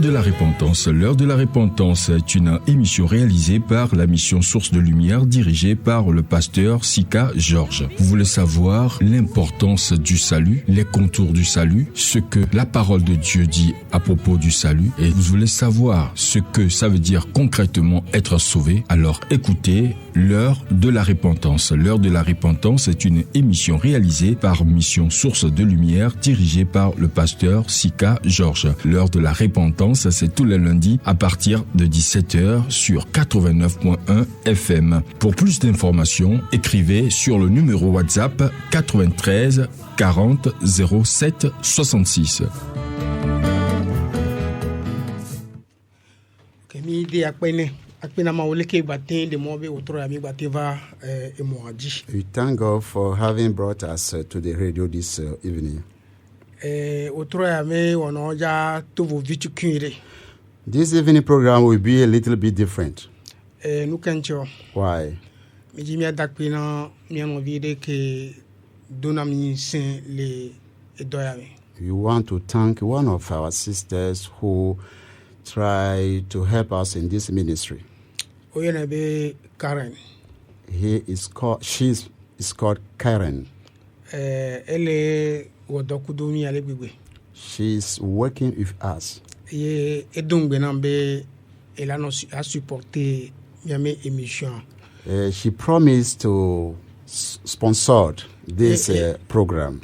de la repentance. L'heure de la repentance est une émission réalisée par la mission Source de Lumière dirigée par le pasteur Sika Georges. Vous voulez savoir l'importance du salut, les contours du salut, ce que la parole de Dieu dit à propos du salut et vous voulez savoir ce que ça veut dire concrètement être sauvé, alors écoutez l'heure de la repentance. L'heure de la repentance est une émission réalisée par mission Source de Lumière dirigée par le pasteur Sika Georges. L'heure de la repentance, c'est tous les lundis à partir de 17h sur 89.1 FM. Pour plus d'informations, écrivez sur le numéro WhatsApp 93 40 07 66. We thank God for having brought us to the radio this evening. This evening program will be a little bit different. Why? We want to thank one of our sisters who try to help us in this ministry. Karen. She's called Karen. She's working with us. She promised to sponsor this program.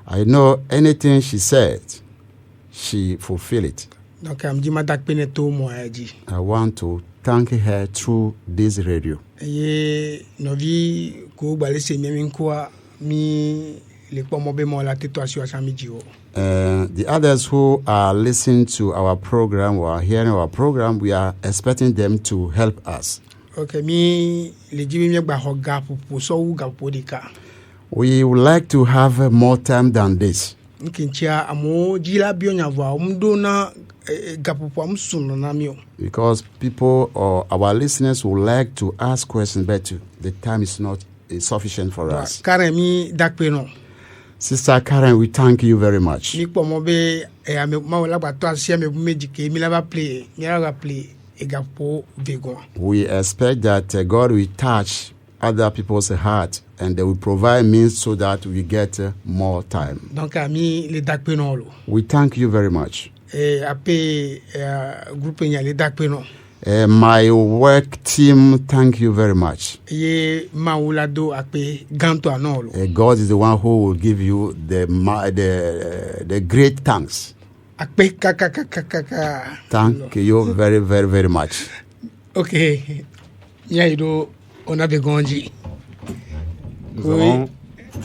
I know anything she said, she fulfilled it. I want to thank her through this radio. The others who are listening to our program or are hearing our program, we are expecting them to help us. We would like to have more time than this. Because people or our listeners would like to ask questions, but the time is not sufficient for us. Sister Karen, we thank you very much. We expect that God will touch other people's heart and they will provide means so that we get more time. We thank you very much. My work team, thank you very much. God is the one who will give you the great thanks. Thank you very, very, very much. Okay. Nous allons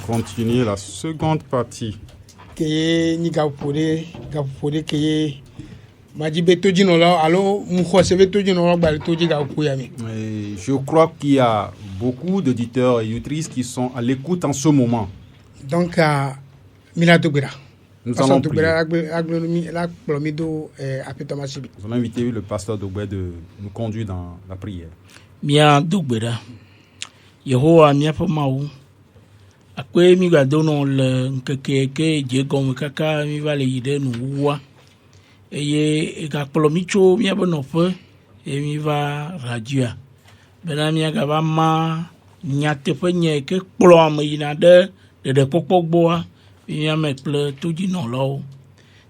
continuer la seconde partie. Je crois qu'il y a beaucoup d'auditeurs et auditrices qui sont à l'écoute en ce moment. Donc, nous allons prier. Nous allons inviter le pasteur Dogbe de nous conduire dans la prière. Mia Dogbera Yehowa mia pamau akwe mi gadono le nkeke je gomu kaka mi vale yide nu wa eye ka plomicho mia bonofe e mi va radio bena mia ga ba ma nyate fe nye ke kplo am yina de popogbo mi me ple toji no lo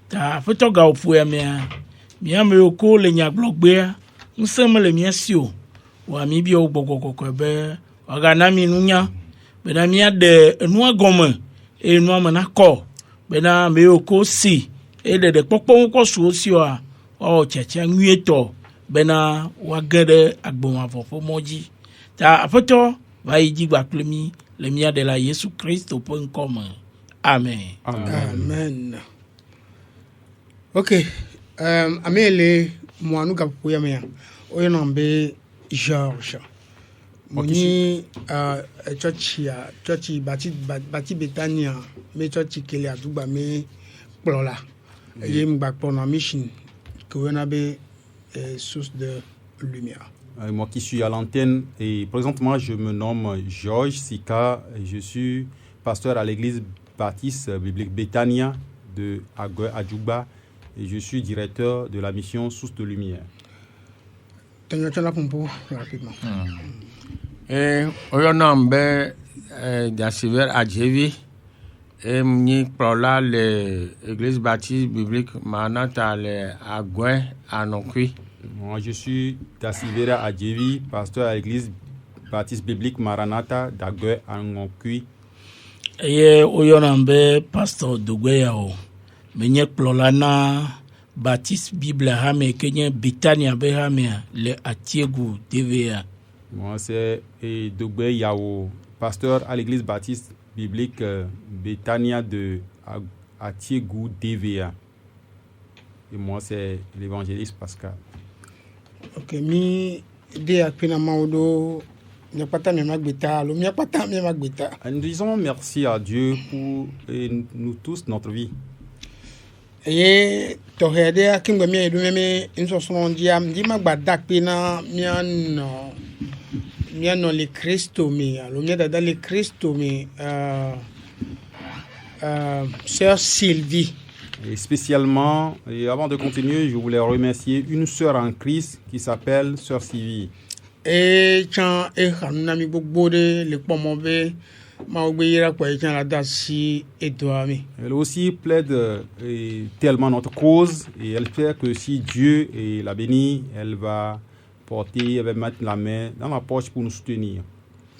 ta feto ga ofu mia me oko le nya blogbe nsem le mia sio wa mi bi o gbogbo be ogana mi nunya be na mi ade enu agome enu amana ko be na me oko si e de popo ko so si o cheche nwieto be na wa gede agbon afofo moji ta afoto va yi gba klemi le mi ade la Yesu Christ po nkom. Amen. Amen. Okay. Amele mo anu ga po ya me oyo no be George. Moni church bati Betania me church kele adugba me plola. Ye mba pona mission que on avait source de lumière. Moi qui suis à l'antenne et présentement je me nomme Georges Sika et je suis pasteur à l'église baptiste biblique Betania de Ague Adjouba et je suis directeur de la mission Source de Lumière. Daciver Adjevi et m'y prola l'église baptiste biblique Maranatha à Ague à Nonkui. Moi, je suis Daciver Adjevi, pasteur à l'église baptiste biblique Maranatha d'Ague à Nonkui. Et oyonambe pasteur Dogweyao, m'y prola na baptiste bible hame kenye Bitania behame le Atiegu TVA. Moi, c'est Dogbe Yao, pasteur à l'église baptiste biblique Betania de Atiegu DVA. Et moi, c'est l'évangéliste Pascal. Ok, mi de akpina maudo nyapata me magbeta, lo nyapata me magbeta. Nous disons merci à Dieu pour nous tous notre vie. Et tohede akingwe mi edu me inso sonondia ndi magbada akpina miano le Christo mi alo mi dada le Christo mi sœur Sylvie. Et spécialement, et avant de continuer, je voulais remercier une sœur en Christ qui s'appelle sœur Sylvie. Et quand hanami bobode le pomombe ma obeyira kwa et la dasi et toi mi. Elle aussi plaide tellement notre cause et elle fait que si Dieu la bénit, elle va mettre la main dans ma poche pour nous soutenir.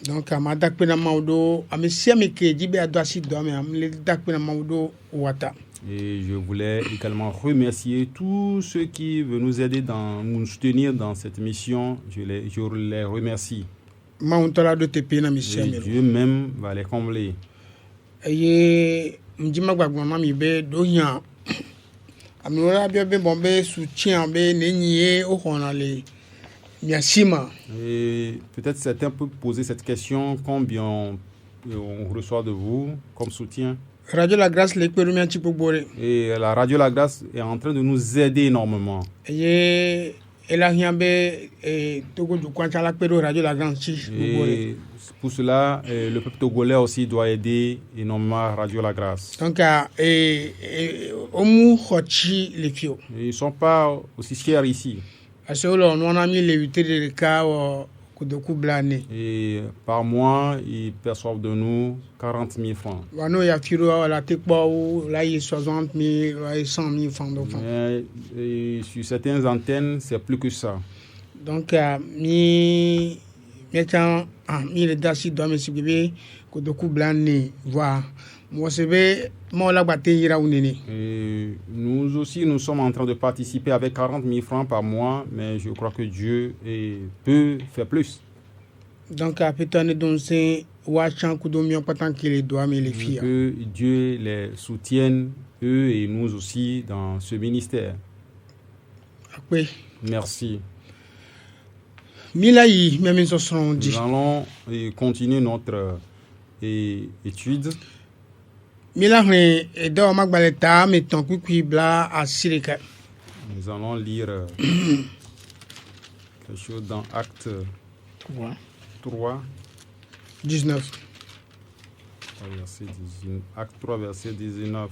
Donc, à ma dakpena maudo, à mes siameke, dibe à doisi dorme, à me dakpena maudo wata. Et je voulais également remercier tous ceux qui veulent nous aider nous soutenir dans cette mission. Je les remercie. Et Dieu même va les combler. Et m'dima gbagba mi be doyan. Amora bien bombe soutien be nenié au honale. Et peut-être certains peuvent poser cette question, combien on reçoit de vous comme soutien? Radio La Grâce, et la Radio La Grâce est en train de nous aider énormément. Et pour cela, le peuple togolais aussi doit aider énormément Radio La Grâce. Donc, ils ne sont pas aussi chers ici. Et par mois, ils perçoivent de nous 40 000 francs. Et sur certaines antennes, c'est plus que ça. Donc, et nous aussi, nous sommes en train de participer avec 40 000 francs par mois, mais je crois que Dieu peut faire plus. Donc, que Dieu les soutienne, eux et nous aussi, dans ce ministère. Oui. Merci. Nous allons continuer notre étude. Nous allons lire quelque chose dans Acte 3. 19. Acte 3, verset 19.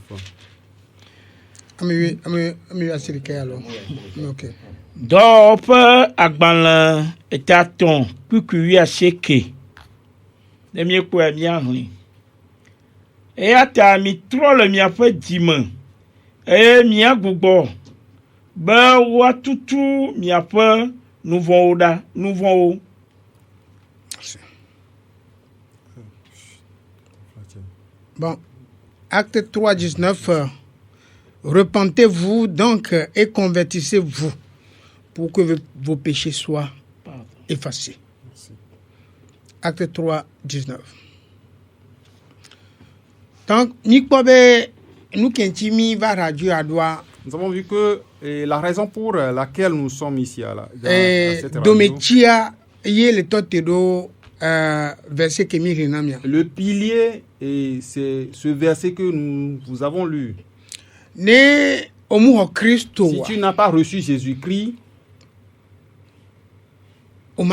Dɔwɔƒe agbalẽ etatɔ̃ kpukpui asieke ne míekpɔe míahlẽ eya ta mitrɔ le miaƒe dzime eye míagbugbɔ be woatutu miaƒe nuvɔwo. Bon, Acte 3, 19. Repentez-vous donc et convertissez-vous pour que vos péchés soient effacés. Acte 3, 19. Donc, nous avons vu que la raison pour laquelle nous sommes ici dans cette radio, le pilier, c'est ce verset que nous avons lu. Si tu n'as pas reçu Jésus-Christ, tu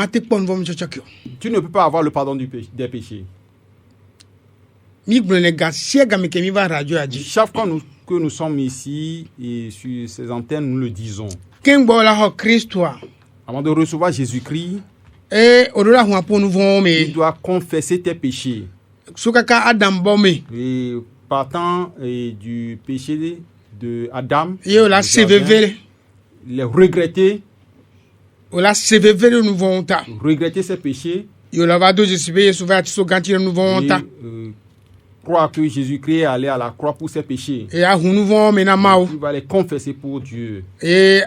ne peux pas avoir le pardon des péchés. Chaque fois que nous sommes ici et sur ces antennes, nous le disons. Avant de recevoir Jésus-Christ, tu dois confesser tes péchés. Et partant du péché de Adam, les regretter. Regretter ses péchés. Croire que Jésus-Christ est allé à la croix pour ses péchés. Tu vas les confesser pour Dieu. Dis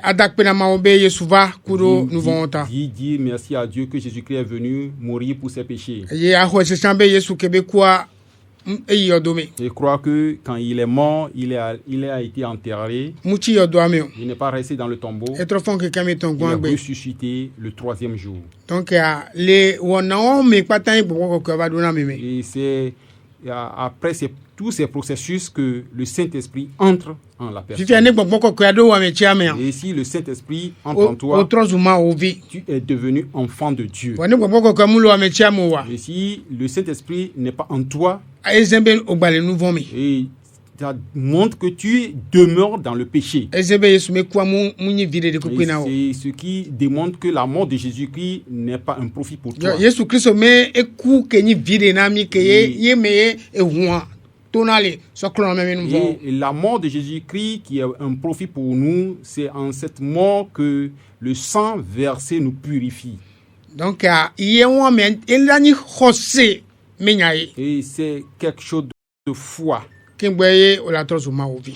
merci à Dieu que Jésus-Christ est venu mourir pour ses péchés. Et croire que quand il est mort, il a été enterré. Il n'est pas resté dans le tombeau. Il a ressuscité le 3e jour. Et c'est après tous ces processus que le Saint-Esprit entre en la personne. Et si le Saint-Esprit entre en toi, tu es devenu enfant de Dieu. Et si le Saint-Esprit n'est pas en toi, et ça montre que tu demeures dans le péché. Et c'est ce qui démontre que la mort de Jésus-Christ n'est pas un profit pour toi. Et la mort de Jésus-Christ qui est un profit pour nous, c'est en cette mort que le sang versé nous purifie. Donc, et c'est quelque chose de foi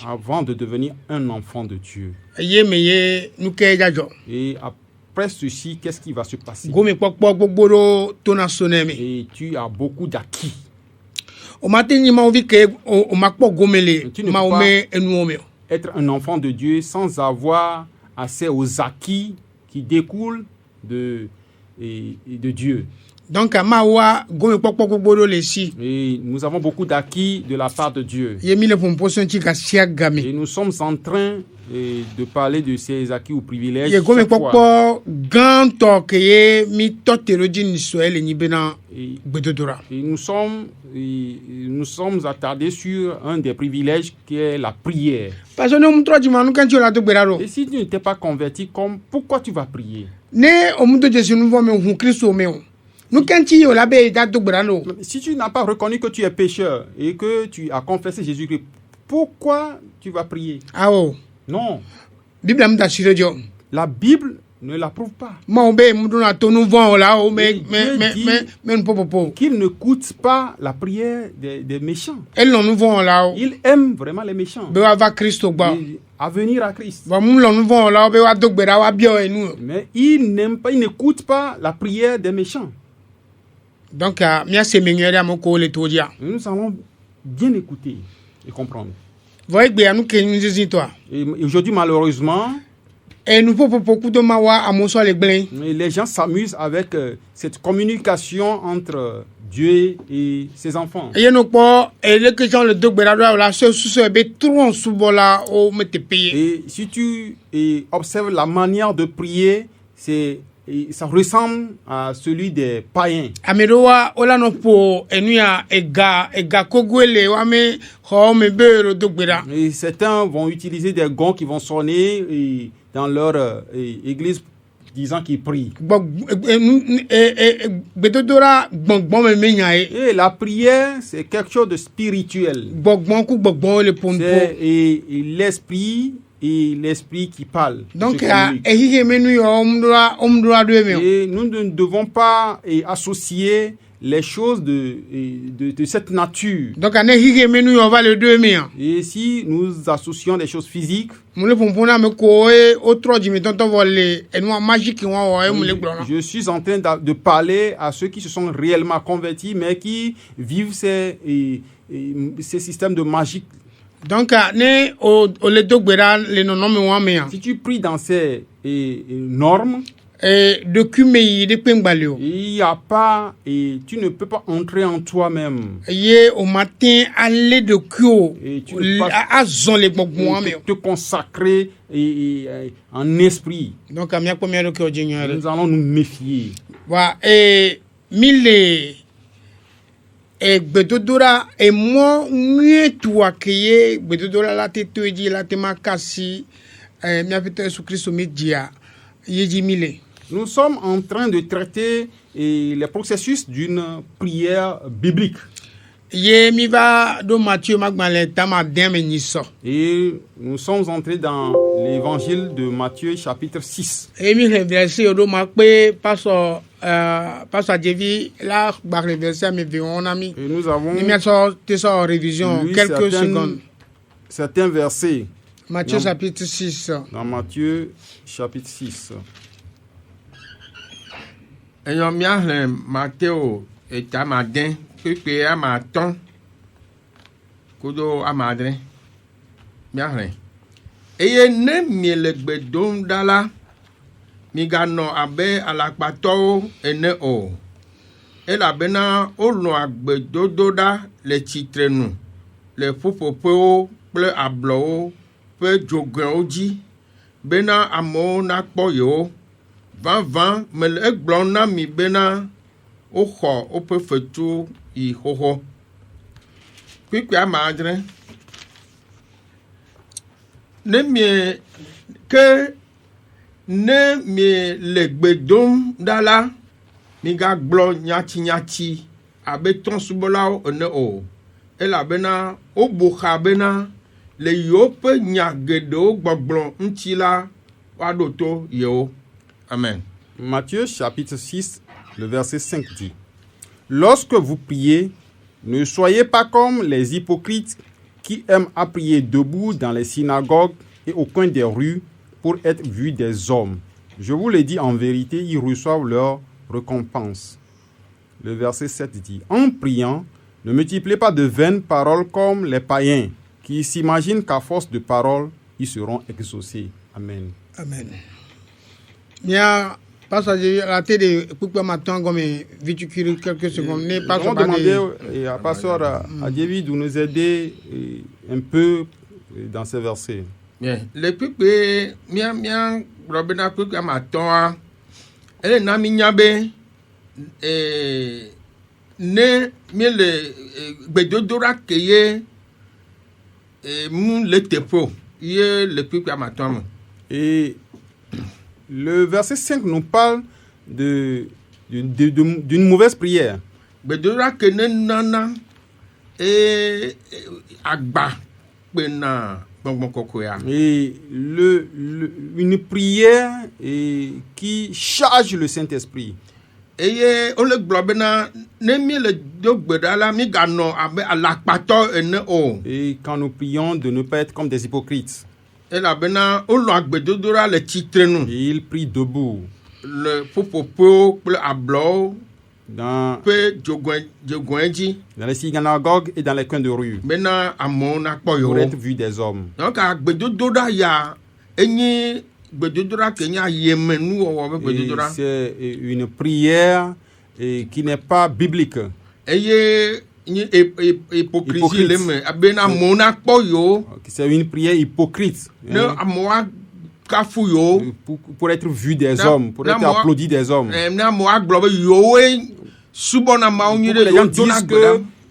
avant de devenir un enfant de Dieu. Et après ceci, qu'est-ce qui va se passer? Et tu as beaucoup d'acquis. Tu ne peux pas être un enfant de Dieu sans avoir accès aux acquis qui découlent de Dieu. Donc, et nous avons beaucoup d'acquis de la part de Dieu. Et nous sommes en train de parler de ces acquis ou privilèges. Et nous sommes attardés sur un des privilèges qui est la prière. Et si tu n'étais pas converti, pourquoi tu vas prier? Si tu n'as pas reconnu que tu es pécheur et que tu as confessé Jésus-Christ, pourquoi tu vas prier? Non. La Bible ne l'approuve pas. Qu'il ne coûte pas la prière des méchants. Il aime vraiment les méchants. À venir à Christ. Mais il n'aime pas, il n'écoute pas la prière des méchants. Donc, nous allons bien écouter et comprendre. Et aujourd'hui, malheureusement, les gens s'amusent avec cette communication entre Dieu et ses enfants. Et si tu observes la manière de prier, ça ressemble à celui des païens. Et certains vont utiliser des gongs qui vont sonner dans leur église disant qu'ils prient. Et la prière, c'est quelque chose de spirituel. C'est l'esprit et l'esprit qui parle. Donc, et nous ne devons pas associer les choses de cette nature. Donc, et si nous associons les choses physiques, je suis en train de parler à ceux qui se sont réellement convertis, mais qui vivent ces systèmes de magie. Donc, si tu pries dans ces normes, il n'y a pas, et tu ne peux pas entrer en toi-même. Et tu ne peux te consacrer en esprit. Donc, nous allons nous méfier. gbedodora emo mietu akeye gbedodora lati toji lati makasi miapito Yesu Kristo media yeji mile. Nous sommes en train de traiter les processus d'une prière biblique. Ye mi va do Matthieu magbalé tama deme niso. Et nous sommes entrés dans l'évangile de Matthieu chapitre 6. Et mi verset do makpe paso Jevi là ba verset mi vi on ami. Et nous avons révision quelques secondes. Certains versets. Matthieu chapitre 6. Dans Matthieu chapitre 6. Ayant bien le Matthieu et tamadin que amaton kodo amadre bien eye ne miele gbedom dala mi gano abe alakpato ene o ela bena o lo agbedododa le titrenu le popopo ple ablo pe jogun oji bena amo na kpo yo 20 me le gblona mi bena o xɔ woƒe fetu yi xoxo kpikpi amadre ne mie le gbe dom ɖa la mi gagblɔ nyatsi abe trɔ̃subɔlawo ene o elabena wobo xa bena le yewo ƒe nya geɖewo gbɔgblɔ ŋuti la woaɖo to yewo. Amen. Matthieu chapitre 6 le verset 5 dit: Lorsque vous priez, ne soyez pas comme les hypocrites qui aiment à prier debout dans les synagogues et au coin des rues pour être vus des hommes. Je vous le dis en vérité, ils reçoivent leur récompense. Le verset 7 dit: En priant, ne multipliez pas de vaines paroles comme les païens qui s'imaginent qu'à force de paroles, ils seront exaucés. Amen. Amen. Parce que la tête de Poupa Maton comme viticule quelques secondes. Nous avons demandé à Pasteur Adjevi de nous aider un peu dans ces versets. Bien. Le Poupa, bien, Robina Poupa Maton, elle est naminyabe, ne, mais le Bedodora Keye, moun le tepo, yé le Poupa Maton. Et le verset 5 nous parle d'une mauvaise prière. Et une prière qui charge le Saint-Esprit. Et quand nous prions, de ne pas être comme des hypocrites. Et il prie debout. Le popopo ablo dans les synagogues et dans les coins de rue pour être vu des hommes. Donc, c'est une prière qui n'est pas biblique. Hypocrisie. C'est une prière hypocrite. Pour être vu des hommes, pour être applaudi des hommes. Les gens disent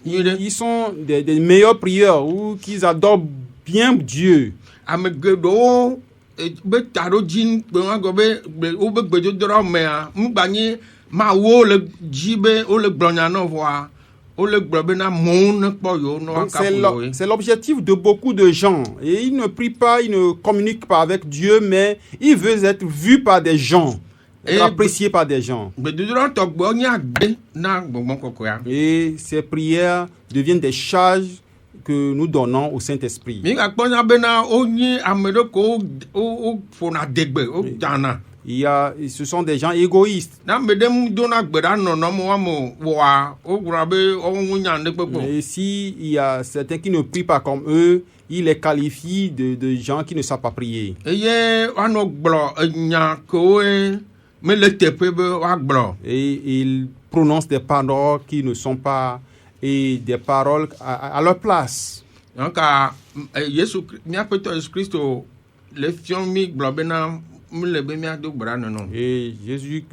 qu'ils sont des meilleurs prieurs ou qu'ils adorent bien Dieu. C'est l'objectif de beaucoup de gens. Et ils ne prient pas, ils ne communiquent pas avec Dieu, mais ils veulent être vus par des gens, être appréciés par des gens. Et ces prières deviennent des charges que nous donnons au Saint-Esprit. Ce sont des gens égoïstes. Et s'il y a certains qui ne prient pas comme eux, ils les qualifient de gens qui ne savent pas prier. Et ils prononcent des paroles qui ne sont pas des paroles à leur place. Donc, et Jésus,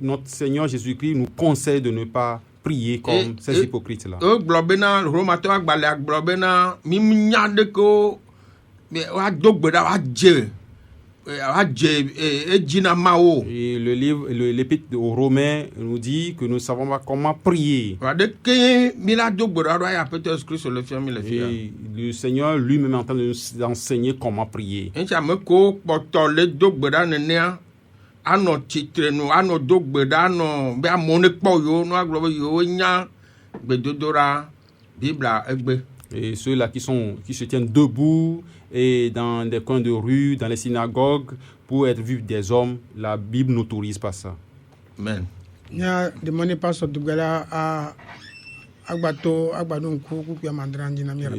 notre Seigneur Jésus-Christ nous conseille de ne pas prier comme ces hypocrites-là. Et l'épître aux Romains nous dit que nous ne savons pas comment prier. Et le Seigneur lui-même est en train de nous enseigner comment prier. Et ceux-là qui se tiennent debout et dans des coins de rue, dans les synagogues, pour être vus des hommes, la Bible n'autorise pas ça. Amen. Et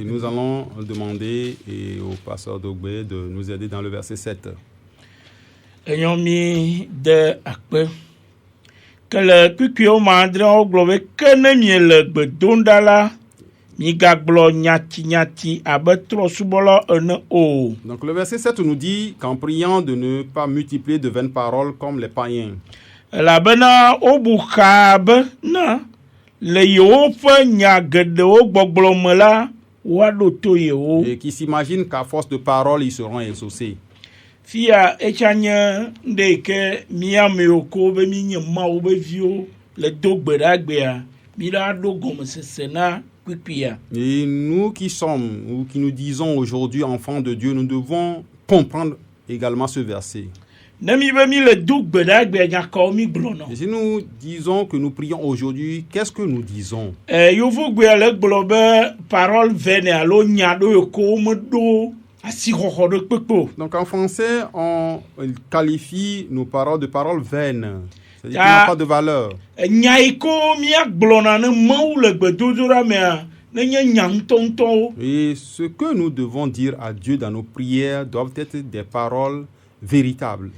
nous allons demander au pasteur Dogbe de nous aider dans le verset 7. Que le cucuyo mandre au globe que ne miel bedondala mi gaglo nyati abetro subolo o. Donc le verset 7 nous dit qu'en priant de ne pas multiplier de vaines paroles comme les païens. La bena obukab na le yo fa nyagedo gbogbomela wado toyo. Et qui s'imaginent qu'à force de paroles ils seront exaucés. Fia echanya ndeke miameoko be minye mawo be vio le dogberagbea mira do gomsesena kwipia. Et nous qui sommes ou qui nous disons aujourd'hui enfants de Dieu, nous devons comprendre également ce verset. Et si nous disons que nous prions aujourd'hui, qu'est-ce que nous disons? Donc en français, on qualifie nos paroles de paroles vaines. C'est-à-dire qu'il n'y a pas de valeur. Et ce que nous devons dire à Dieu dans nos prières doivent être des paroles véritables.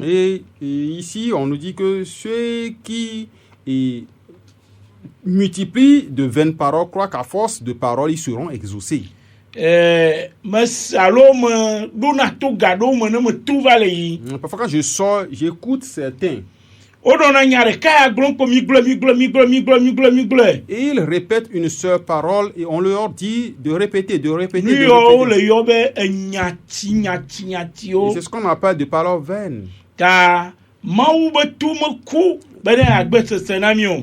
Et ici, on nous dit que ceux qui multiplient de vaines paroles croient qu'à force de paroles, ils seront exaucés. Parfois, quand je sors, j'écoute certains. Et ils répètent une seule parole et on leur dit de répéter. Et c'est ce qu'on appelle des paroles vaines.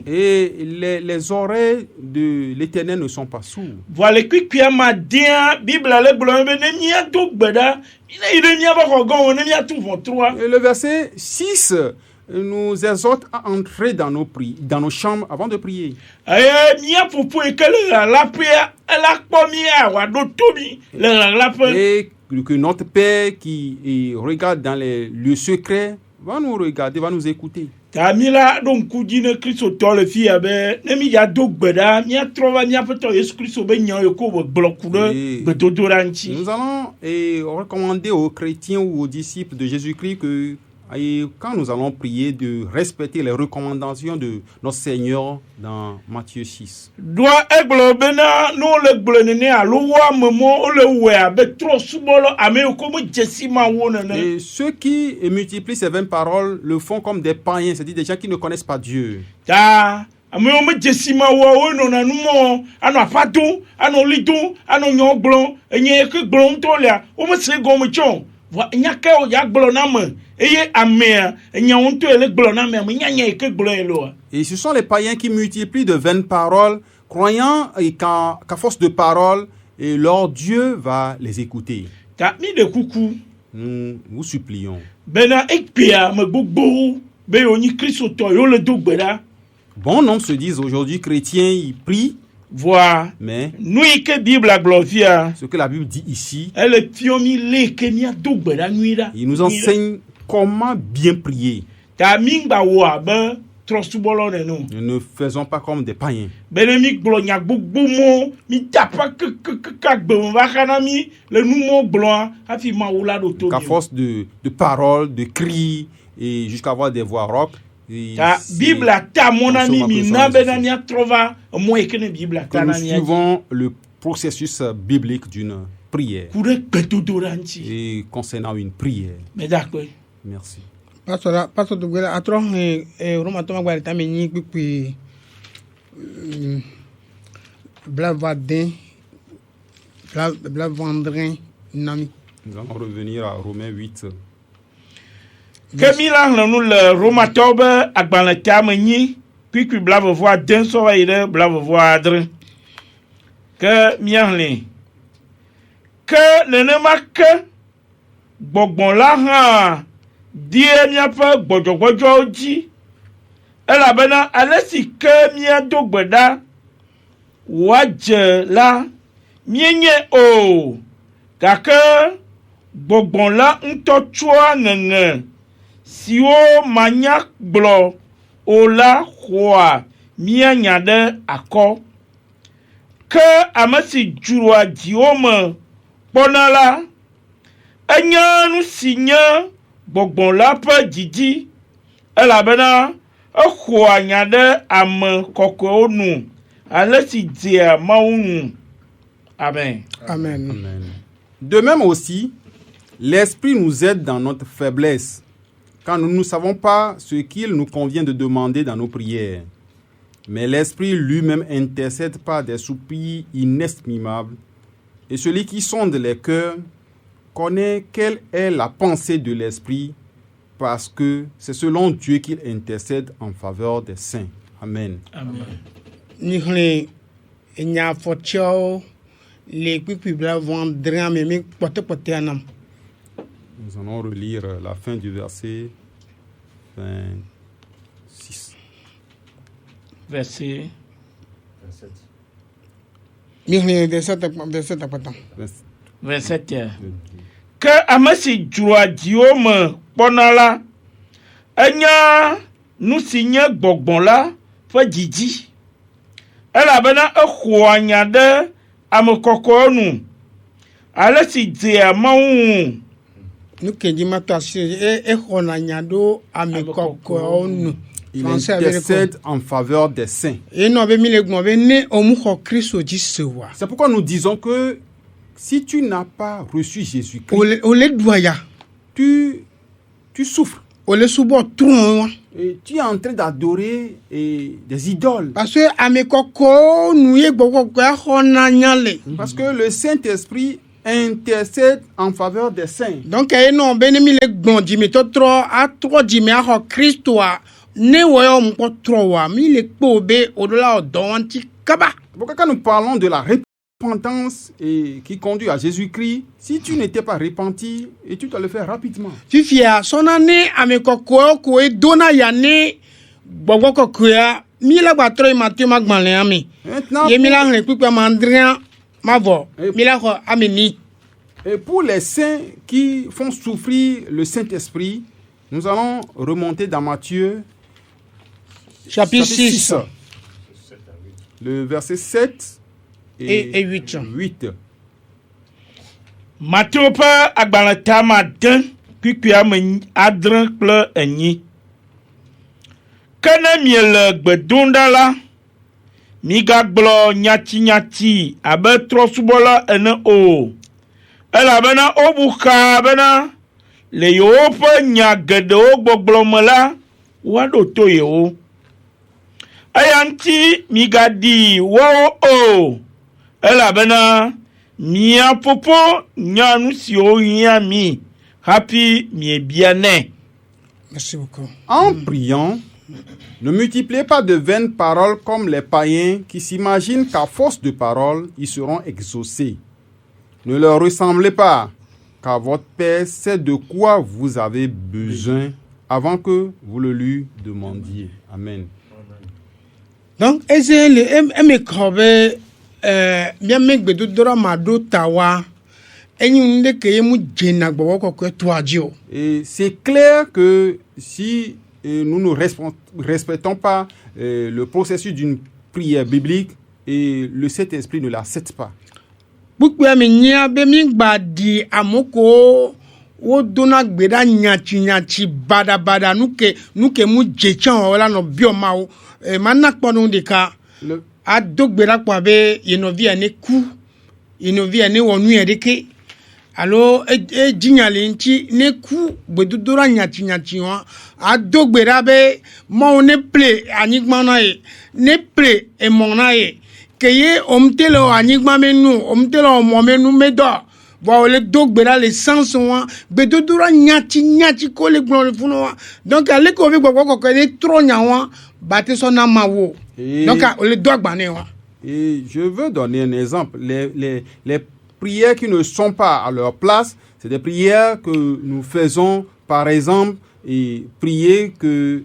Et les oreilles de l'Éternel ne sont pas sourdes. Et le verset 6 nous exhorte à entrer dans nos chambres avant de prier. Et que notre Père qui regarde dans les lieux secrets va nous regarder, va nous écouter. Et nous allons recommander aux chrétiens ou aux disciples de Jésus-Christ que quand nous allons prier, de respecter les recommandations de notre Seigneur dans Matthieu 6. Et ceux qui multiplient ces vaines paroles le font comme des païens, c'est-à-dire des gens qui ne connaissent pas Dieu. Et ce sont les païens qui multiplient de vaines paroles, croyant qu'à force de paroles, leur Dieu va les écouter. Nous vous supplions. Bon nombre se disent aujourd'hui chrétiens, ils prient. Mais ce que la Bible dit ici, il nous enseigne comment bien prier. Nous ne faisons pas comme des païens. Qu'à force de paroles, de cris, et jusqu'à avoir des voix rauques, que nous suivons le processus biblique d'une prière. Et concernant une prière. Merci. Pastor Douglas, atro Roma toma gba ta me yin pipe Blavadin Blavandrin nami. Nous allons revenir à Romains 8. Que Milan nous le Roma tobe agban ta me yin pipe Blavadin so wa ire Blavadrin. Que mianle que le ne marque gbogbon la han die miaƒe gbɔdzɔgbɔdzɔwo dzi elabena ale si ke míado gbe ɖa woadze la míenye o gake gbɔgbɔn la ŋutɔ tsoa ŋeŋe siwo manya gblɔ o la xɔa míanya ɖe akɔ ke ame si dzroa dziwo me kpɔna la enye nu si nye gbɔgbɔn la ƒe dzidzi elabena exɔa nya ɖe ame kɔkɔewo nu ale si dzea Mawu nu. Amen. Amen. Amen. De même aussi, l'Esprit nous aide dans notre faiblesse, quand nous ne savons pas ce qu'il nous convient de demander dans nos prières. Mais l'Esprit lui-même intercède par des soupirs inestimables, et celui qui sonde les cœurs connaît quelle est la pensée de l'Esprit, parce que c'est selon Dieu qu'il intercède en faveur des saints. Amen. Amen. Nous allons relire la fin du verset 26. Verset 27. Que amasi dzroa dziwo me kpɔna la enya nu si nye gbɔgbɔn la ƒe dzidzi elabena exɔa nya ɖe ame kɔkɔewo nu ale si dzea Mawu ŋu. Nu kedzi ma to asi exɔna nya ɖo ame kɔkɔewo nu. Il intercède en faveur des saints. C'est pourquoi nous disons que si tu n'as pas reçu Jésus-Christ, tu souffres. Et tu es en train d'adorer des idoles. Parce que le Saint-Esprit intercède en faveur des saints. Donc, pourquoi quand nous parlons de la repentance et qui conduit à Jésus-Christ, si tu n'étais pas repenti, et tu dois le faire rapidement. Et pour les saints qui font souffrir le Saint-Esprit, nous allons remonter dans Matthieu chapitre 6. Le verset 7 et 8. Matthieu pa agbalata matin kwikwa adren kple enyi. Kene miele gbedonda la migagblɔ nyati abe trɔsubɔla ene o. Elabena obuka bena le yewoƒe nya geɖewo gbɔgblɔ me la woaɖo to yewo. Eya ŋuti migadi wowo o. Elabena mia popo nya nu siwo hiã mi hafi miebia nɛ. Merci beaucoup. En priant, ne multipliez pas de vaines paroles comme les païens qui s'imaginent qu'à force de paroles, ils seront exaucés. Ne leur ressemblez pas, car votre Père sait de quoi vous avez besoin avant que vous le lui demandiez. Amen. Donc, et c'est clair que si nous ne respectons pas le processus d'une prière biblique, et le Saint-Esprit ne l'accepte pas. inovia ne wonu edeke alo jinyale nti ne ku gbedudura nyati wa adogbera be mo ne ple anyigba na ye ne ple e mo na ye keye omtelo anyigba menu omtelo mo menu medo bo le dogbera le sens wa gbedudura nyati ko le gbon le funu wa donc ale ko vi gbogbo ko ne tro nya wa bate so na mawo donc le dogba ne wa. Et je veux donner un exemple. Les prières qui ne sont pas à leur place, c'est des prières que nous faisons, par exemple, et prier qu'un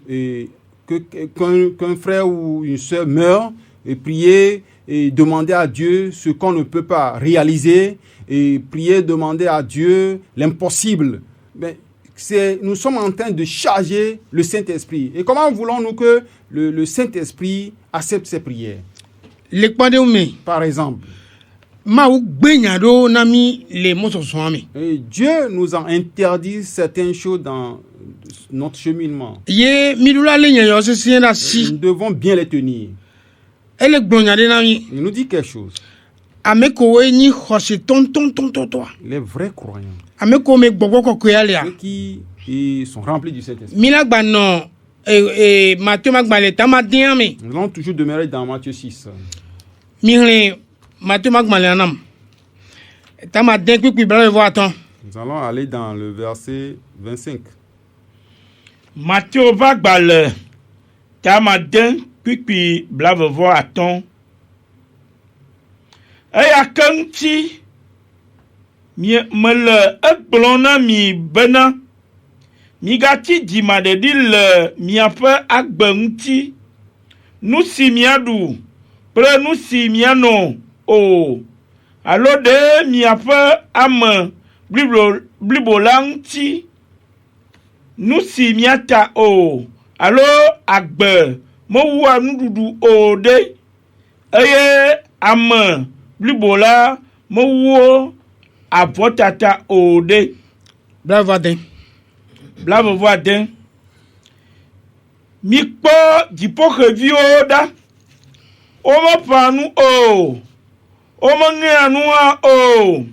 frère ou une sœur meurt, et prier et demander à Dieu ce qu'on ne peut pas réaliser, et prier, demander à Dieu l'impossible. Mais nous sommes en train de charger le Saint-Esprit. Et comment voulons-nous que le Saint-Esprit accepte ces prières? Par exemple, et Dieu nous a interdit certaines choses dans notre cheminement. Nous devons bien les tenir. Il nous dit quelque chose. Les vrais croyants, ceux qui sont remplis du Saint-Esprit. Nous allons toujours demeurer dans Matthieu 6. Nous allons aller dans le verset 25. Matthieu Vagbale, Tamadin, puis blave voir à ton. Et à Kanti, me le blona mi bena, mi gati di madedil mi ape akbenti, nous si miadou, pre nous si miano, oh. Alors de mi ape am blibolanti, nous si miata, oh. Alors akbe, mo wa nududu o de, eye am blibola, mo wo apotata o de. Bravo den. Blave voix mi kpo dipo review da o mo panu o mo nganu o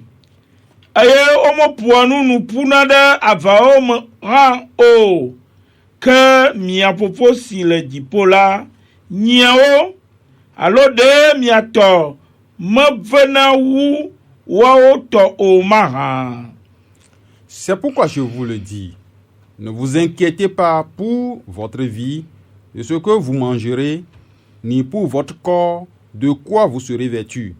aye o mo puanu nu punada ava o mo ha o que mi apopo si le dipo la nyao alo de mi ato mo vena wu wa o to o maha. C'est pourquoi je vous le dis. Ne vous inquiétez pas pour votre vie, de ce que vous mangerez, ni pour votre corps, de quoi vous serez vêtus.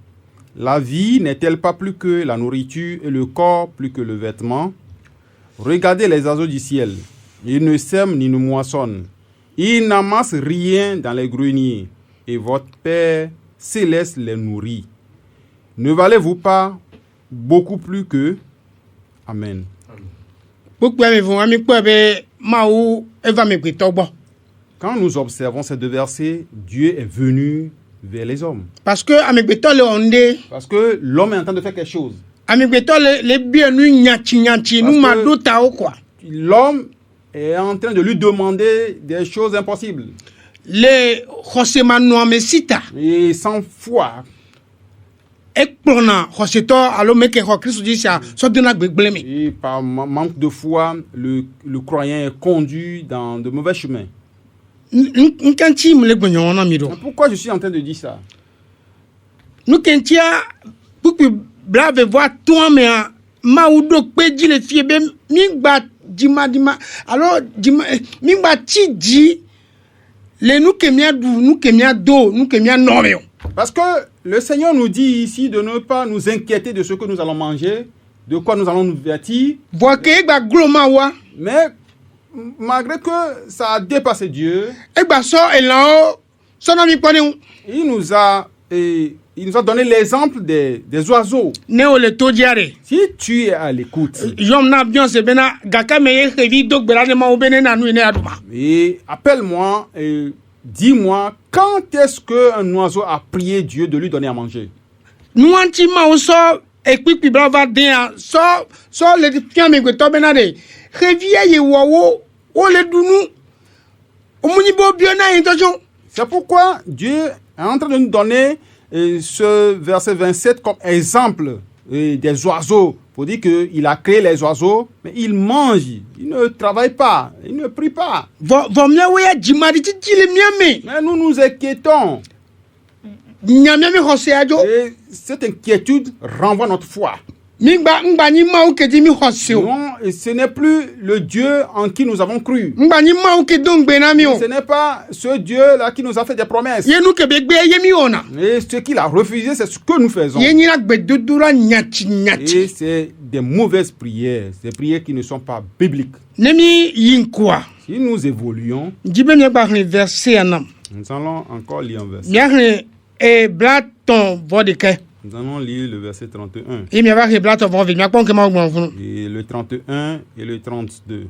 La vie n'est-elle pas plus que la nourriture et le corps plus que le vêtement? Regardez les oiseaux du ciel. Ils ne sèment ni ne moissonnent. Ils n'amassent rien dans les greniers. Et votre Père céleste les nourrit. Ne valez-vous pas beaucoup plus qu'eux? Amen. Quand nous observons ces deux versets, Dieu est venu vers les hommes. Parce que l'homme est en train de faire quelque chose. L'homme est en train de lui demander des choses impossibles. Et sans foi. Et par manque de foi, le croyant est conduit dans de mauvais chemins. Pourquoi je suis en train de dire ça? Parce que le Seigneur nous dit ici de ne pas nous inquiéter de ce que nous allons manger, de quoi nous allons nous vêtir. Mais malgré que ça a dépassé Dieu, il nous a donné l'exemple des oiseaux. Si tu es à l'écoute, et appelle-moi et dis-moi, quand est-ce qu'un oiseau a prié Dieu de lui donner à manger? C'est pourquoi Dieu est en train de nous donner ce verset 27 comme exemple des oiseaux, pour dire qu'il a créé les oiseaux, mais il mange, il ne travaille pas, il ne prie pas. Mais nous nous inquiétons. Et cette inquiétude renvoie notre foi. Non, et ce n'est plus le Dieu en qui nous avons cru. Ce n'est pas ce Dieu-là qui nous a fait des promesses. Et ce qu'il a refusé, c'est ce que nous faisons. Et c'est des mauvaises prières, des prières qui ne sont pas bibliques. Si nous évoluons, nous allons encore lire un verset. Nous allons lire le verset 31. Et le 31 et le 32.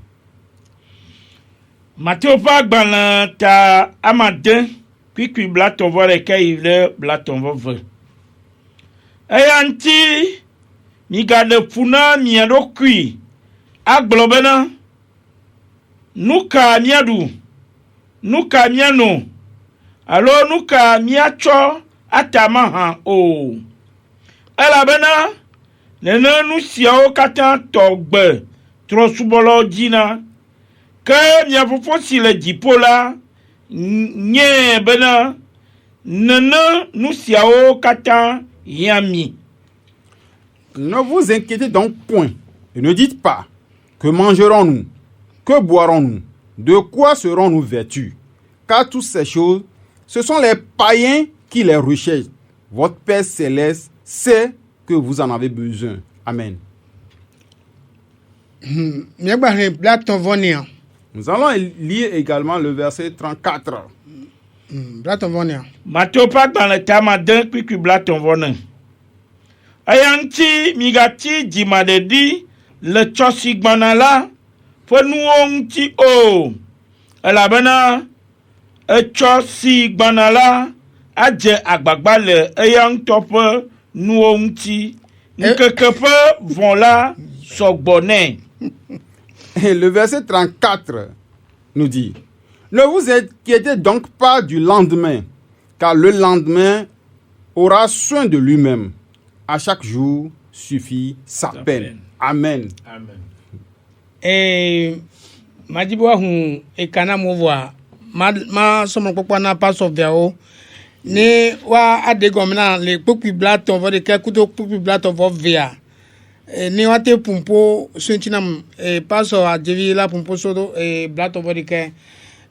Matthieu Pagbalan ta amade qui blaton vore kaivle blaton vove. Ayanti mi gade puna mi ado kui aglobena nuka miadu nuka miano alo nuka miacho atamaha o. Elabena nene nu siawo kata togbe trosubolo dina ke mia fofo si le dipola nye bena nene nu siawo kata yami. Ne vous inquiétez donc point et ne dites pas que mangerons-nous, que boirons-nous, de quoi serons-nous vêtus, car toutes ces choses ce sont les païens qui les recherchent. Votre Père céleste sait que vous en avez besoin. Amen. Nous allons lire également le verset 34. Matthieu pas dans le thème d'un puis blaton vonin. Ayanti migati dimadedi le chosigmanala pour nous onti o. Elabena e chosigmanala adje agbagba le ayang tope nous onti nkekepe vont là sogbonne. Et le verset 34 nous dit: ne vous inquiétez donc pas du lendemain, car le lendemain aura soin de lui-même. À chaque jour suffit sa peine. Amen. Amen. Et madibo hu e kana movoa ma somo popo na pass of their own ni wa adegomna le popi blaton vo de kekuto popi blaton vo via ni wa te pumpo sentinam e passo a devi la pumpo sodo e blaton vo de ke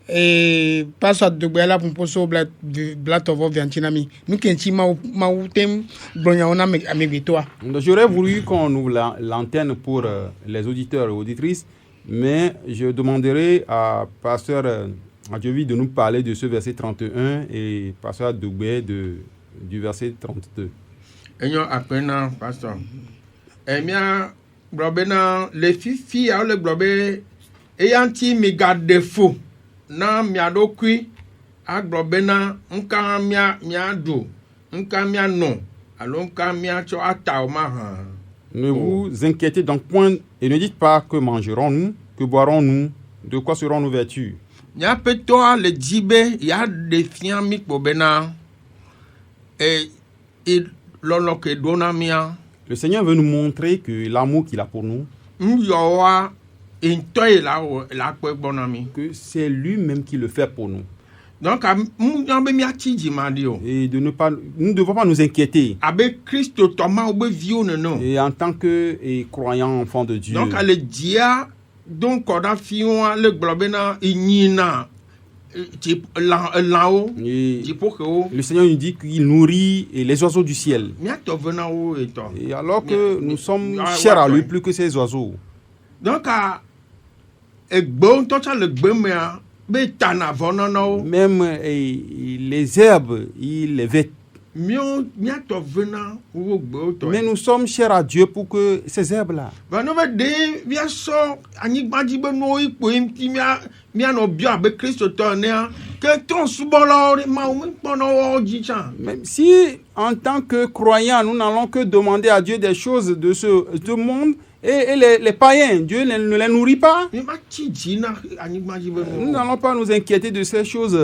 e passo a dubela pumpo so blaton vo via tinami nu kenchi ma utem bronya ona amebitoa. J'aurais voulu qu'on ouvre l'antenne pour les auditeurs et auditrices, mais je demanderai à pasteur Adjovi de nous parler de ce verset 31 et pasteur Dougbe du verset 32. Enyo apena pasteur. Emia brobena le fifi a le brobe eyanti mi garde fou na miado kui a brobena nka mia do nka mia no alo nka mia cho ata ma ha. Ne vous inquiétez donc point et ne dites pas que mangerons-nous, que boirons-nous, de quoi serons-nous vêtus. Le Seigneur veut nous montrer que l'amour qu'il a pour nous, que c'est lui-même qui le fait pour nous. Donc, et nous ne devons pas nous inquiéter. Et en tant que croyants enfants de Dieu. Donc, on a fait le globena inina là-haut. Le Seigneur nous dit qu'il nourrit les oiseaux du ciel. Et alors que nous sommes chers à lui plus que ces oiseaux. Donc, même les herbes, il les vêt. Mais nous sommes chers à Dieu pour que ces herbes-là. Même si en tant que croyants, nous n'allons que demander à Dieu des choses de ce monde. Et les païens, Dieu ne les nourrit pas. Nous n'allons pas nous inquiéter de ces choses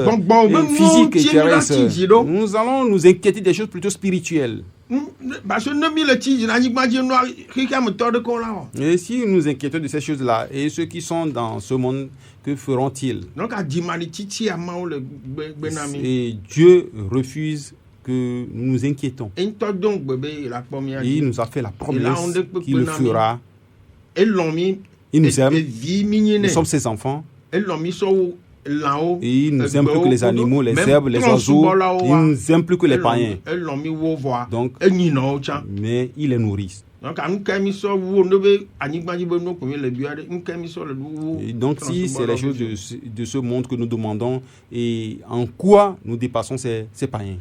physiques et terrestres. Nous allons nous inquiéter des choses plutôt spirituelles. Et si nous nous inquiétons de ces choses-là, et ceux qui sont dans ce monde, que feront-ils? Et Dieu refuse que nous nous inquiétons. Et il nous a fait la promesse qu'il le fera. Il nous aime. Nous sommes ses enfants. Et il nous aime plus que les animaux, les herbes, les oiseaux. Il nous aime plus que les païens. Donc, mais il les nourrit. Et donc, si c'est les choses de ce monde que nous demandons, et en quoi nous dépassons ces païens?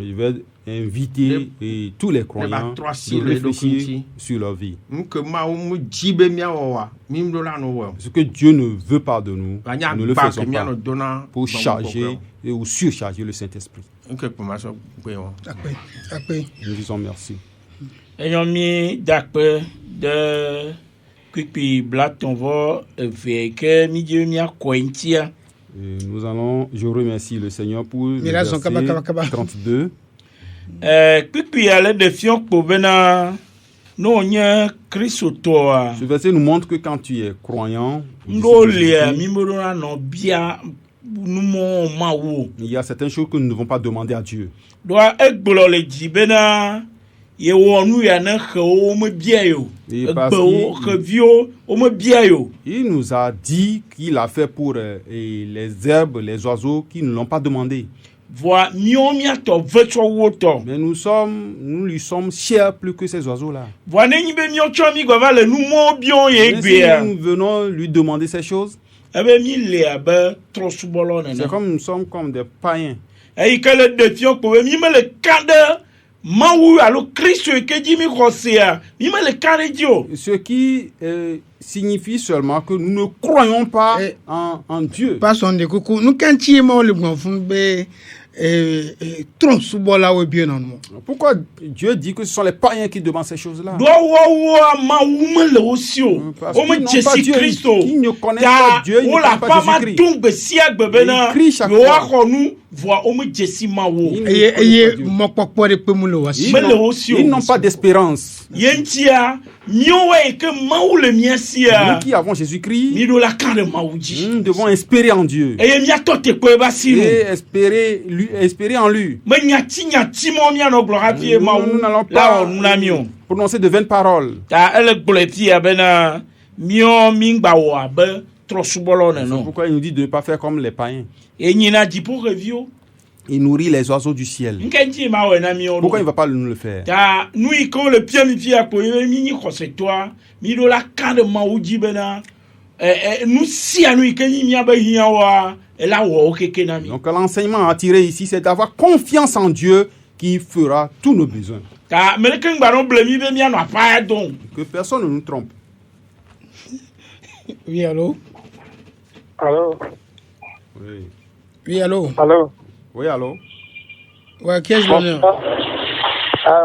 Il veut inviter tous les croyants de réfléchir sur leur vie. Ce que Dieu ne veut pas de nous, nous ne le faisons pas pour charger ou surcharger le Saint-Esprit. Nous disons merci. Ayons mis d'accord de Kwipi Blatonvo avec Midieu Mia Cointia. Je remercie le Seigneur pour le verset 32. Kwipi allait de fion pour venir. Ce verset nous montre que quand tu es croyant, il y a certaines choses que nous ne devons pas demander à Dieu. Il nous a dit qu'il a fait pour les herbes, les oiseaux qui ne l'ont pas demandé. Mais nous lui sommes chers plus que ces oiseaux-là. Mais si nous venons lui demander ces choses, c'est comme nous sommes comme des païens. Ce qui signifie seulement que nous ne croyons pas en Dieu. Parce pourquoi Dieu dit que ce sont les païens qui demandent ces choses-là? Parce qu'ils n'ont pas Dieu, ils ne connaissent pas Dieu, ils ne connaissent pas Jésus-Christ. Ils crient chaque fois. Ils n'ont pas d'espérance. Nous qui avons Jésus-Christ, nous devons espérer en Dieu et espérer en lui. Nous n'allons pas prononcer de vaines paroles. C'est pourquoi il nous dit de ne pas faire comme les païens. Il nourrit les oiseaux du ciel. Pourquoi il ne va pas nous le faire? Donc l'enseignement à tirer ici, c'est d'avoir confiance en Dieu qui fera tous nos besoins. Que personne ne nous trompe. Oui, allô? Allô? Oui. Oui, allô? Allô? Oui, allô? Ouais, qui est-ce l'honneur? Ah,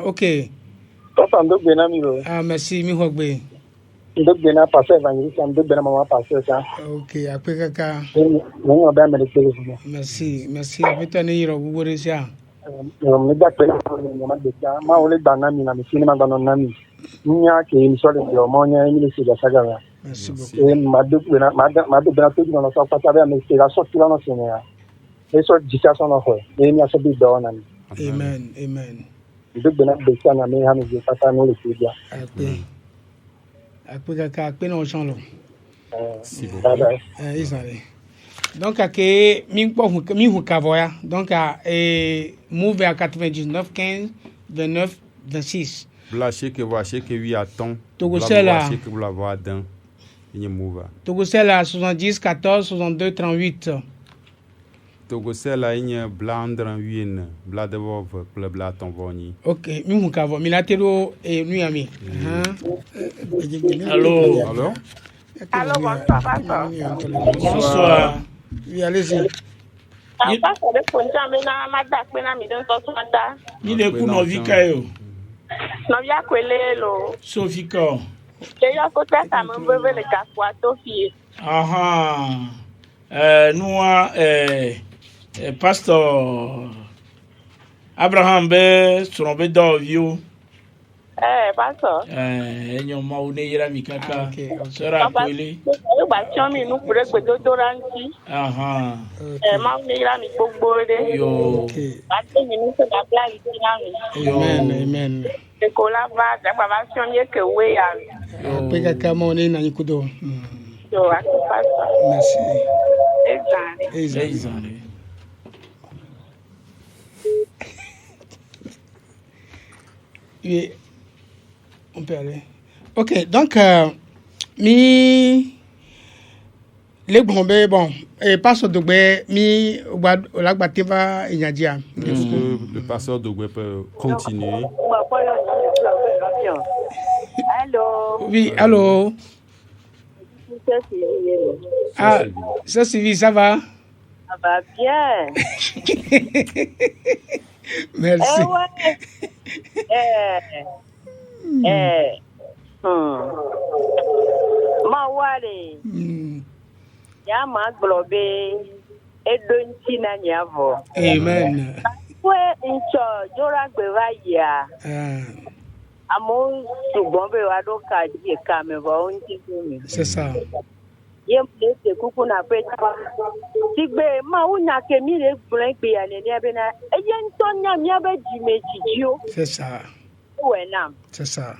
ok. Ah, merci, mi hogbe. Ok, après kaka. Merci, merci. Après toi, ne yiro vous voulez ça? Merci beaucoup. Amen, amen. Après kaka, après non chanlo. Si beaucoup. Donc, donc, move à 99, 15, 29, 26. Blaché que voici que oui attend. Togosela. Blaché que vous la voix dans. Il move. Togosela 70, 14, 62, 38. Togosela il blandre huine. Bladevov bla tonvoni. Ok, nous kavo. Milatelo et nous ami. Allô. Allô. Allô, bonsoir, pasteur. Bonsoir. Oui, allez-y. Pasteur, le fonds, mais na mada, mais na mi don so mada. Ni le ku no vika yo. No via kwele lo. So vika. Ke yo ko tata mo bebe le kakwa to fi. Aha. Nous pasteur Abraham be sono be do view. Pastor. Enyo ma une yira mi kaka. Sera kwele. Yo ba chomi nu kure gbe dodoranti. Aha. Ma une yira mi gbogbo de. Yo. Ba te mi nu se ba bla ite na mi. Amen. E ko la va da ba ba chonye ke we ya. Pe kaka ma one na yikudo. Yo, pastor. Merci. Exactement. Oui, on peut aller. Ok, donc, mi les bombes, bon, et passe au Dogbé, mi Olagbativa Inyadia. Est-ce que le passeur Dogbé peut continuer? Allô? Oui, allô? Ah, ça Sylvie, ça va? Ça va bien. Merci. Ma wale. Ya ma globe edonti na nyavo. Amen. Kwe ncho jora gbeva ya. Amo subombe wado kaji kame ba onti kumi. C'est ça. Yem plete kuku na peta. Sigbe ma unya ke mi le gblen pe ya ne abena. Eyen tonya mi abe jimejijio. C'est ça. Wenam. C'est ça.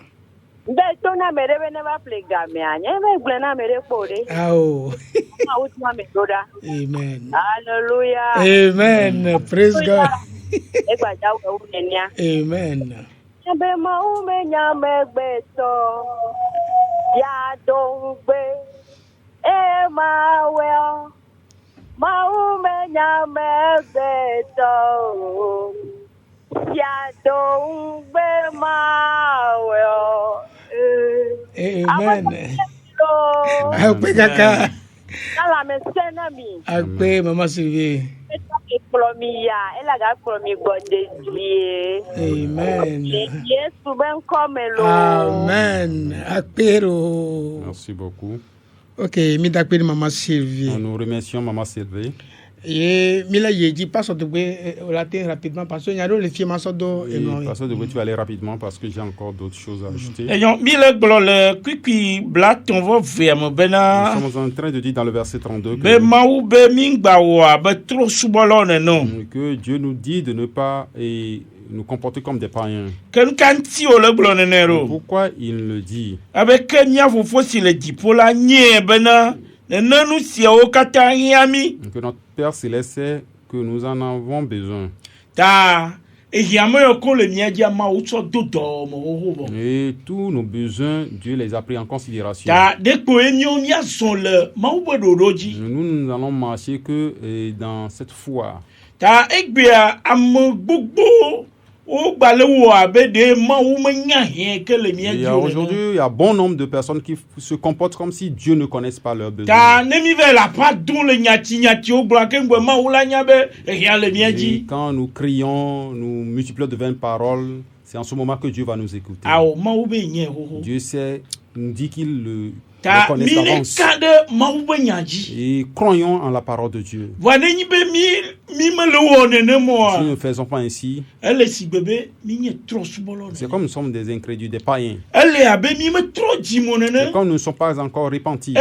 Mbe tona merebe ne ba plega me anya me gblen na mere pore. Ah oh. Ma utma me doda. Amen. Hallelujah. Amen. Praise God. Egba jawo unenya. Amen. Be ma ume nya megbeto. Ya dongbe. Emmanuel, Maume Beto, Yadong Bemawel. Amen. Akpe kaka. Kala me senami. Akpe Mama Sylvie. Amen. Amen. Akpero. Merci beaucoup. Ok, mi dakpeli Maman Sylvie. Nous remercions Maman Sylvie. Et Mila Yeji passe de relater rapidement parce qu'il y a le filles masodo et non. Parce que tu vas aller rapidement parce que j'ai encore d'autres choses à ajouter. Et donc Mila glole qui blat on va faire mon bena. Nous sommes en train de dire dans le verset 32 be maou be mingba wa be trop subolone non. Que Dieu nous dit de ne pas nous comporter comme des païens. Pourquoi il le dit? Avec Kenya vous faut si le dit pour la nie bena. Que notre Père Céleste sait que nous en avons besoin. Et tous nos besoins, Dieu les a pris en considération. Nous allons marcher que dans cette foi. Aujourd'hui, il y a bon nombre de personnes qui se comportent comme si Dieu ne connaisse pas leurs besoins. Et quand nous crions, nous multiplions de vaines paroles, c'est en ce moment que Dieu va nous écouter. Dieu sait, nous dit qu'il le connaît d'avance. Et croyons en la parole de Dieu. Si nous ne faisons pas ainsi, c'est comme nous sommes des incrédules, des païens. C'est comme nous ne sommes pas encore repentis. Et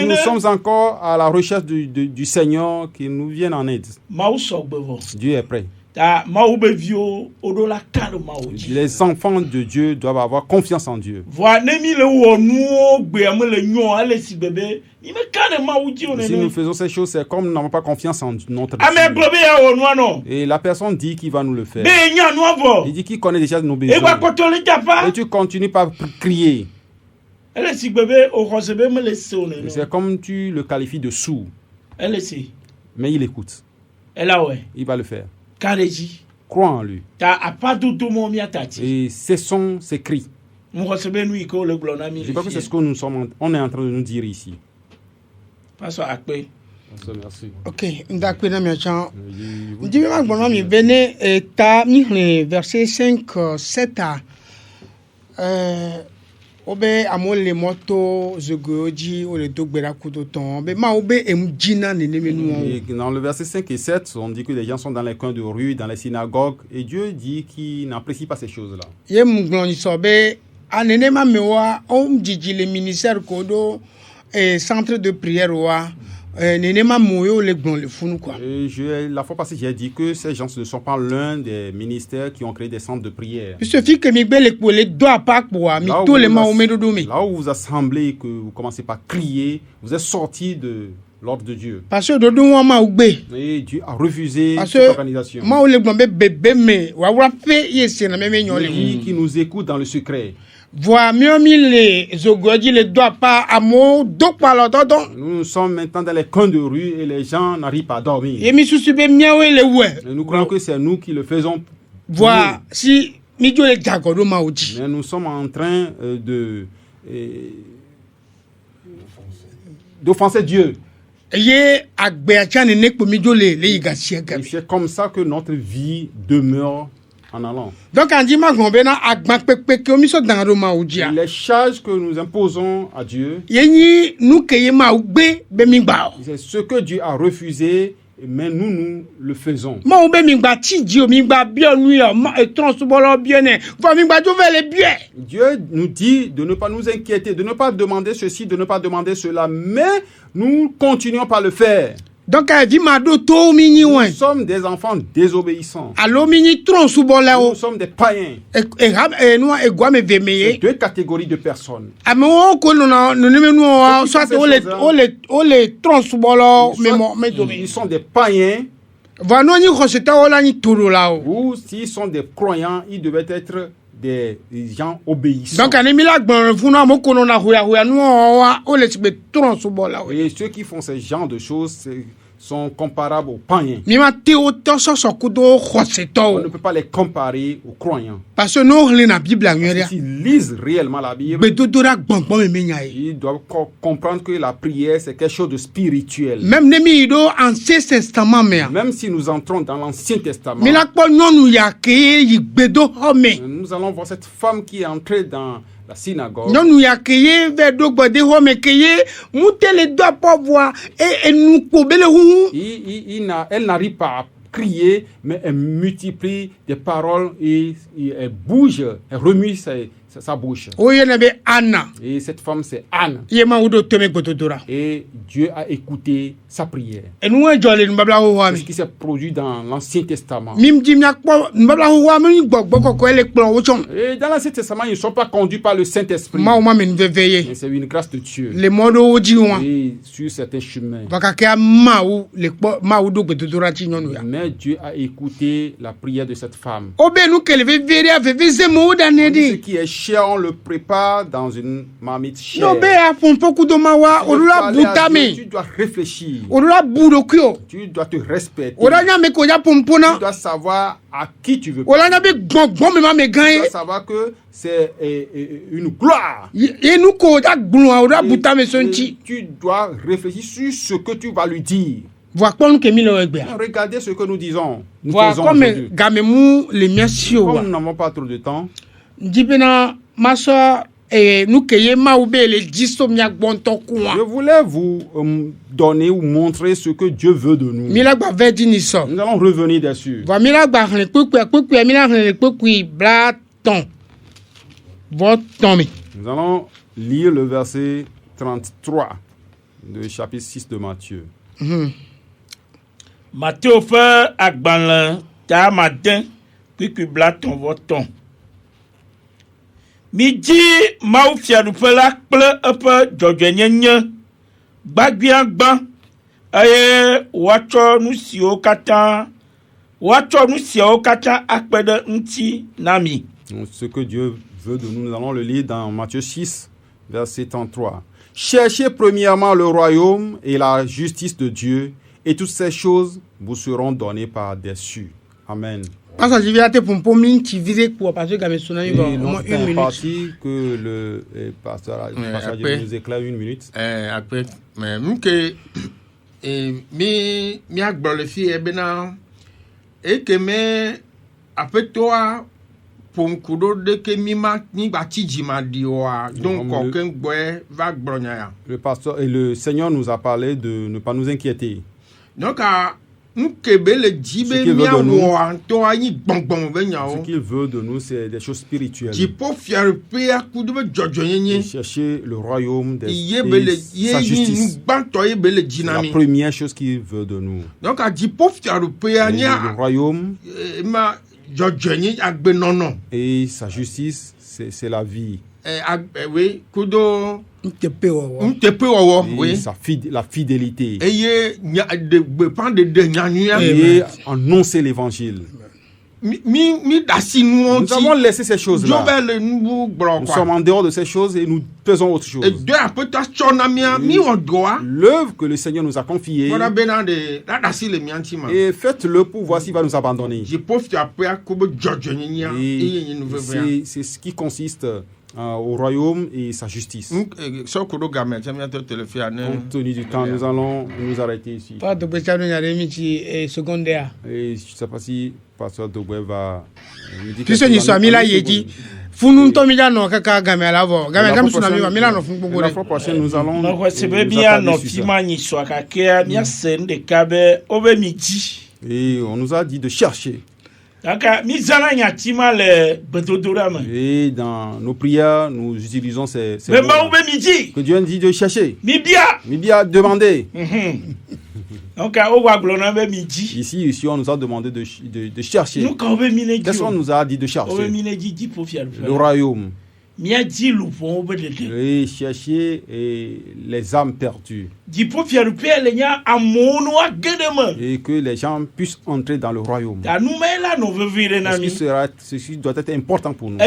nous sommes encore à la recherche du Seigneur qui nous vienne en aide. Dieu est prêt. Les enfants de Dieu doivent avoir confiance en Dieu. Si nous faisons ces choses, c'est comme nous n'avons pas confiance en notre Dieu. Et la personne dit qu'il va nous le faire. Il dit qu'il connaît déjà nos besoins. Et tu continues par crier. C'est comme tu le qualifies de sourd. Mais il écoute. Il va le faire. Crois en lui. Et cessons ces cris. Je crois que c'est ce que on est en train de nous dire ici. Pasteur Akpe. Merci. Ok, ndakpe na miachan. Ndibi magbono mi bene ta mi verset 5 7 obe amole moto zogoji o le dogbera kudoton be ma obe emjina nenemenu. Dans le verset 5 et 7, on dit que les gens sont dans les coins de rue, dans les synagogues, et Dieu dit qu'il n'apprécie pas ces choses-là. Ye mgloni sobe anenema mewa omjiji le ministère kodo centre de prière wa. La fois passée, j'ai dit que ces gens ne sont pas l'un des ministères qui ont créé des centres de prière. Il suffit que là où vous assemblez, que vous commencez par crier, vous êtes sortis de l'ordre de Dieu. Et Dieu a refusé cette organisation. Lui qui nous écoute dans le secret. Nous sommes maintenant dans les coins de rue et les gens n'arrivent pas à dormir. Et nous croyons que c'est nous qui le faisons. Si mais nous sommes en train d'offenser Dieu. Et c'est comme ça que notre vie demeure en allant. Donc, les charges que nous imposons à Dieu, c'est ce que Dieu a refusé, mais nous le faisons. Dieu nous dit de ne pas nous inquiéter, de ne pas demander ceci, de ne pas demander cela, mais nous continuons par le faire. Donc, nous sommes des enfants désobéissants. Nous sommes des païens. C'est deux catégories de personnes. Ils sont des païens. Ou s'ils sont des croyants, ils devaient être des gens obéissants. Et ceux qui font ce genre de choses sont comparables aux païens. On ne peut pas les comparer aux croyants. Parce que s'ils lisent réellement la Bible, ils doivent comprendre que la prière, c'est quelque chose de spirituel. Même si nous entrons dans l'Ancien Testament, nous allons voir cette femme qui est entrée dans la synagogue. Elle n'arrive pas à crier, mais elle multiplie des paroles et elle bouge, elle remue sa bouche. Et cette femme, c'est Anne. Et Dieu a écouté sa prière. C'est ce qui s'est produit dans l'Ancien Testament. Et dans l'Ancien Testament, ils ne sont pas conduits par le Saint-Esprit. Mais c'est une grâce de Dieu. Et sur certains chemins. Mais Dieu a écouté la prière de cette femme. Ce qui est cher, on le prépare dans une marmite chère. Tu dois réfléchir. Tu dois te respecter. Tu dois savoir à qui tu veux parler. Tu dois savoir que c'est une gloire. Tu dois réfléchir sur ce que tu vas lui dire. Regardez ce que nous disons. Nous faisons aujourd'hui. Comme nous n'avons pas trop de temps, je voulais vous donner ou montrer ce que Dieu veut de nous. Nous allons revenir dessus. Nous allons lire le verset 33 du chapitre 6 de Matthieu. Matthieu fait agbalin ta matin puis blaton voton. Midi mau fiadupe la kple eƒe dzɔdzɔenyenye gbagbiagba eye woatsɔ nu siwo katã akpe ɖe ŋuti na mi. Ce que Dieu veut de nous, nous allons le lire dans Matthieu 6, verset 33. Cherchez premièrement le royaume et la justice de Dieu, et toutes ces choses vous seront données par-dessus. Amen. Parce que je vais aller pour minute visé pour parce que quand tsunami va au moins 1 minute. Parti que le pasteur nous éclaire 1 minute. Après mais que mi agbo le fi ebena et que mais après toi pour kudo de que mi ba tijima diwa donc aucun boy va gbronya. Le pasteur et le Seigneur nous a parlé de ne pas nous inquiéter. Donc ce qu'il veut de nous, c'est des choses spirituelles. Chercher le royaume et sa justice. La première chose qu'il veut de nous. Donc, le royaume et sa justice, c'est la vie. Oui, la fidélité et annoncer l'évangile. Nous avons laissé ces choses-là. Nous sommes en dehors de ces choses et nous faisons autre chose. L'œuvre que le Seigneur nous a confiée, et faites-le pour voir s'il va nous abandonner. C'est ce qui consiste au royaume et sa justice. Compte tenu du temps, nous allons nous arrêter ici. Et je ne sais pas si Pasteur Dogwe va me dire la fois prochaine, nous allons et on nous a dit de chercher. Et dans nos prières, nous utilisons ces mots. Que Dieu nous dit de chercher. Mibia demander. Ici, on nous a demandé de chercher. Qu'est-ce qu'on nous a dit de chercher? Le royaume. Et chercher les âmes perdues. Et que les gens puissent entrer dans le royaume. Ceci doit être important pour nous.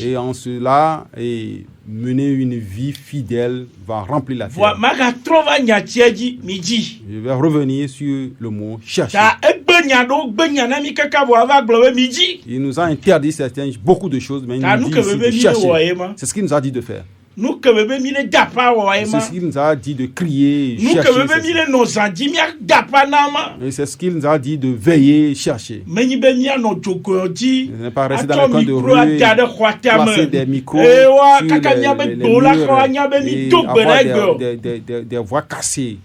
Et en cela, mener une vie fidèle va remplir la terre. Je vais revenir sur le mot chercher. Il nous a interdit beaucoup de choses, mais il nous dit ici de chercher. C'est ce qu'il nous a dit de faire. C'est ce qu'il nous a dit de crier, chercher. Et c'est ce qu'il nous a dit de veiller, chercher. Ne pas rester dans les coins de rue, placer des micros sur les murs et avoir des voix cassées.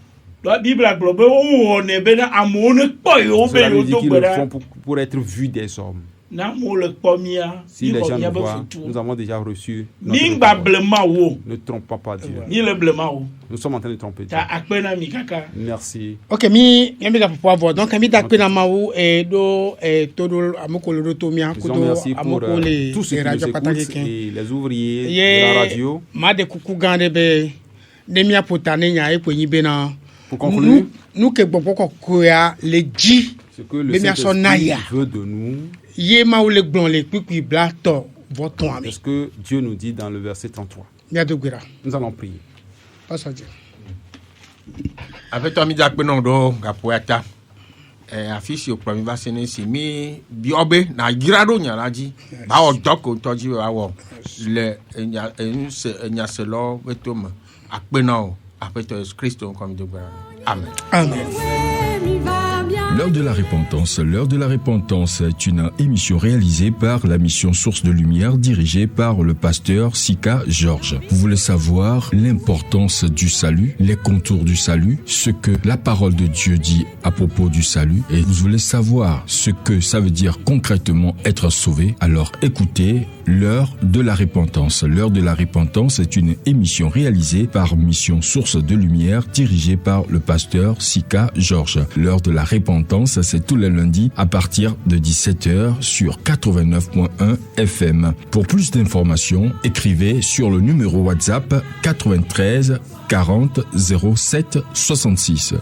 Cela veut dire qu'ils le font pour être vus des hommes. Si les gens nous voient, nous avons déjà reçu notre ne trompe pas Dieu. Nous sommes en train de tromper Dieu. Merci. Ok, donc disons merci pour tous ceux qui nous écoutent et les ouvriers de la radio. Pour conclure, ce que le Saint-Esprit veut de nous, c'est ce que Dieu nous dit dans le verset 33. Nous allons prier. Avec toi, affiche au premier vaccin, c'est mi biobe na girado nyalaji ba o doko toji wa le enya selo wetom akpena o apete Christ comme de amen. Amen. L'heure de la repentance. L'heure de la repentance est une émission réalisée par la mission Source de Lumière dirigée par le pasteur Sika Georges. Vous voulez savoir l'importance du salut, les contours du salut, ce que la parole de Dieu dit à propos du salut et vous voulez savoir ce que ça veut dire concrètement être sauvé. Alors écoutez l'heure de la repentance. L'heure de la repentance est une émission réalisée par mission Source de Lumière dirigée par le pasteur Sika Georges. L'heure de la repentance, c'est tous les lundis à partir de 17h sur 89.1 FM. Pour plus d'informations, écrivez sur le numéro WhatsApp 93 40 07 66.